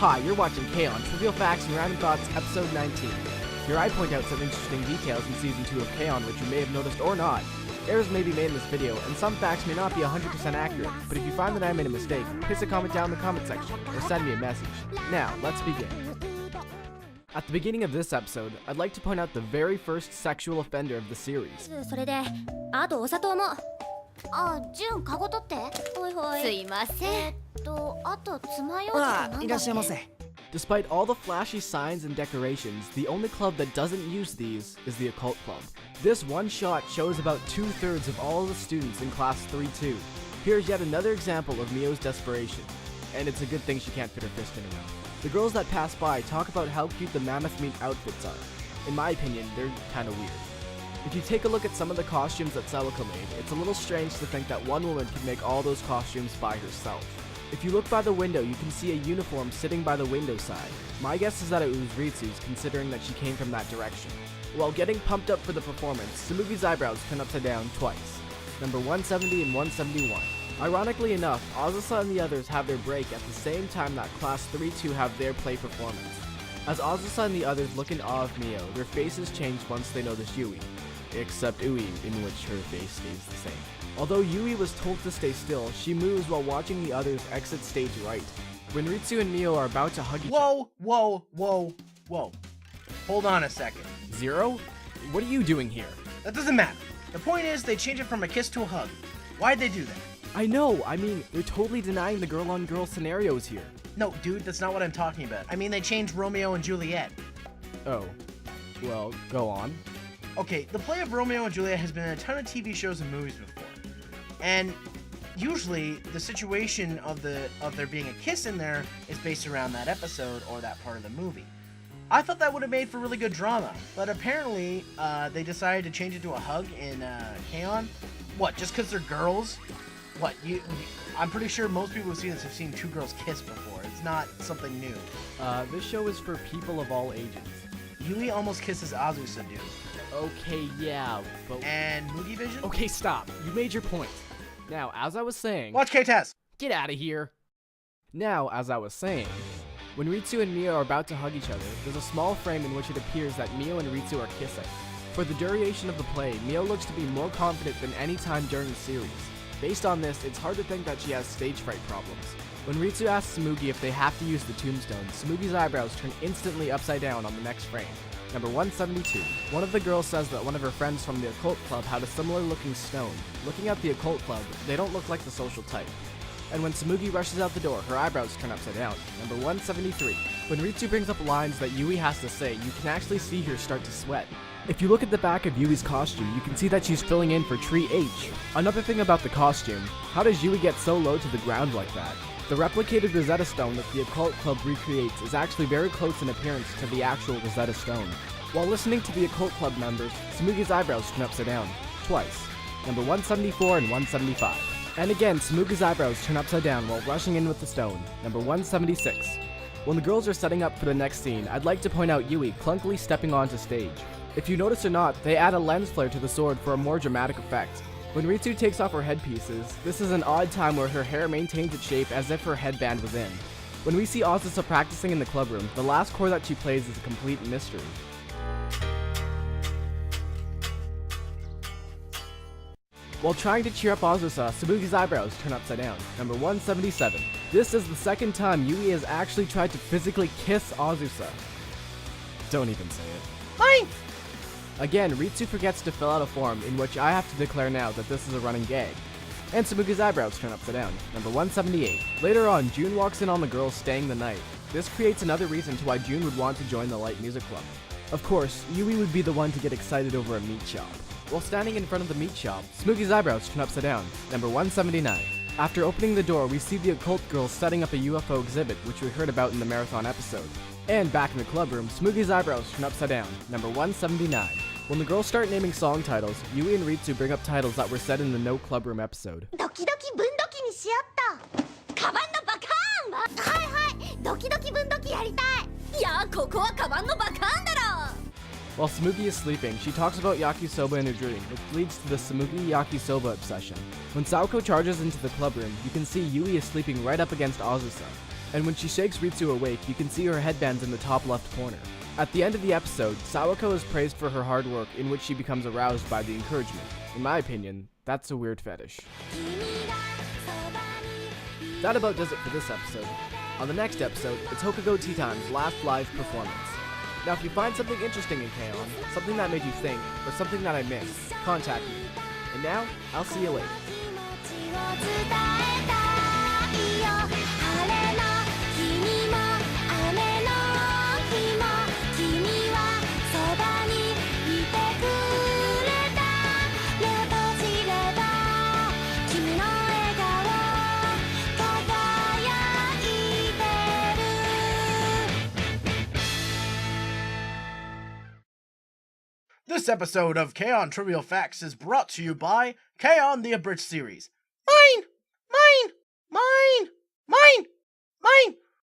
Hi, you're watching K-On! Trivial Facts and Random Thoughts, Episode 19. Here I point out some interesting details in Season 2 of K-On! Which you may have noticed or not. Errors may be made in this video, and some facts may not be 100% accurate, but if you find that I made a mistake, place a comment down in the comment section, or send me a message. Now, let's begin. At the beginning of this episode, I'd like to point out the very first sexual offender of the series. それで、あとお砂糖も。あ、ジュン、カゴ取って。ほいほい。すいません。あと爪楊枝となんだっけ。いらっしゃいませ。 Despite all the flashy signs and decorations, the only club that doesn't use these is the Occult Club. This one shot shows about 2/3 of all the students in Class 3-2. Here's yet another example of Mio's desperation, and it's a good thing she can't fit her fist in her mouth. The girls that pass by talk about how cute the mammoth meat outfits are. In my opinion, they're kinda weird. If you take a look at some of the costumes that Celica made, it's a little strange to think that one woman could make all those costumes by herself. If you look by the window, you can see a uniform sitting by the window side. My guess is that it was Ritsu's, considering that she came from that direction. While getting pumped up for the performance, Tsumugi's eyebrows turn upside down twice. Number 170 and 171. Ironically enough, Azusa and the others have their break at the same time that Class 3-2 have their play performance. As Azusa and the others look in awe of Mio, their faces change once they notice Yui. Except Ui, in which her face stays the same. Although Yui was told to stay still, she moves while watching the others exit stage right. When Ritsu and Mio are about to hug each other... Whoa. Hold on a second. Zero? What are you doing here? That doesn't matter. The point is, they changed it from a kiss to a hug. Why'd they do that? I know, I mean, they're totally denying the girl-on-girl scenarios here. No, dude, that's not what I'm talking about. I mean, they changed Romeo and Juliet. Oh. Well, go on. Okay, the play of Romeo and Juliet has been in a ton of TV shows and movies before. And usually, the situation of there being a kiss in there is based around that episode or that part of the movie. I thought that would have made for really good drama, but apparently, they decided to change it to a hug in K-On! What, just because they're girls? What, I'm pretty sure most people who see this have seen two girls kiss before. It's not something new. This show is for people of all ages. Yui almost kisses Azusa, dude. Okay, yeah, but... And Mugi Vision? Okay, stop. You made your point. Now, as I was saying... Watch K-Test! Get out of here! Now, as I was saying, when Ritsu and Mio are about to hug each other, there's a small frame in which it appears that Mio and Ritsu are kissing. For the duration of the play, Mio looks to be more confident than any time during the series. Based on this, it's hard to think that she has stage fright problems. When Ritsu asks Tsumugi if they have to use the tombstone, Tsumugi's eyebrows turn instantly upside down on the next frame. Number 172. One of the girls says that one of her friends from the Occult Club had a similar looking stone. Looking at the Occult Club, they don't look like the social type. And when Tsumugi rushes out the door, her eyebrows turn upside down. Number 173. When Ritsu brings up lines that Yui has to say, you can actually see her start to sweat. If you look at the back of Yui's costume, you can see that she's filling in for Tree H. Another thing about the costume, how does Yui get so low to the ground like that? The replicated Rosetta Stone that the Occult Club recreates is actually very close in appearance to the actual Rosetta Stone. While listening to the Occult Club members, Tsumugi's eyebrows turn upside down. Twice. Number 174 and 175. And again, Tsumugi's eyebrows turn upside down while rushing in with the stone. Number 176. When the girls are setting up for the next scene, I'd like to point out Yui clunkily stepping onto stage. If you notice or not, they add a lens flare to the sword for a more dramatic effect. When Ritsu takes off her headpieces, this is an odd time where her hair maintains its shape as if her headband was in. When we see Azusa practicing in the club room, the last chord that she plays is a complete mystery. While trying to cheer up Azusa, Tsumugi's eyebrows turn upside down. Number 177. This is the second time Yui has actually tried to physically kiss Azusa. Don't even say it. Fine! Again, Ritsu forgets to fill out a form in which I have to declare now that this is a running gag. And Tsumugi's eyebrows turn upside down. Number 178. Later on, June walks in on the girls staying the night. This creates another reason to why June would want to join the light music club. Of course, Yui would be the one to get excited over a meat shop. While standing in front of the meat shop, Tsumugi's eyebrows turn upside down. Number 179. After opening the door, we see the occult girls setting up a UFO exhibit, which we heard about in the marathon episode. And back in the club room, Tsumugi's eyebrows turn upside down. Number 179. When the girls start naming song titles, Yui and Ritsu bring up titles that were said in the No Club Room episode. ドキドキ分度器にしよったカバンのバカーンはいドキドキ分度器やりたいいやここはカバンのバカーンだろ While Tsumugi is sleeping, she talks about yakisoba in her dream, which leads to the Tsumugi yakisoba obsession. When Saoko charges into the club room, you can see Yui is sleeping right up against Azusa. And when she shakes Ritsu awake, you can see her headbands in the top left corner. At the end of the episode, Sawako is praised for her hard work, in which she becomes aroused by the encouragement. In my opinion, that's a weird fetish. That about does it for this episode. On the next episode, it's Hokugo Tea Time's last live performance. Now if you find something interesting in K-On!, something that made you think, or something that I missed, contact me. And now, I'll see you later. 'This episode of K-On! Trivial Facts is brought to you by K-On! The Abridged Series. Mine! Mine! Mine! Mine! Mine!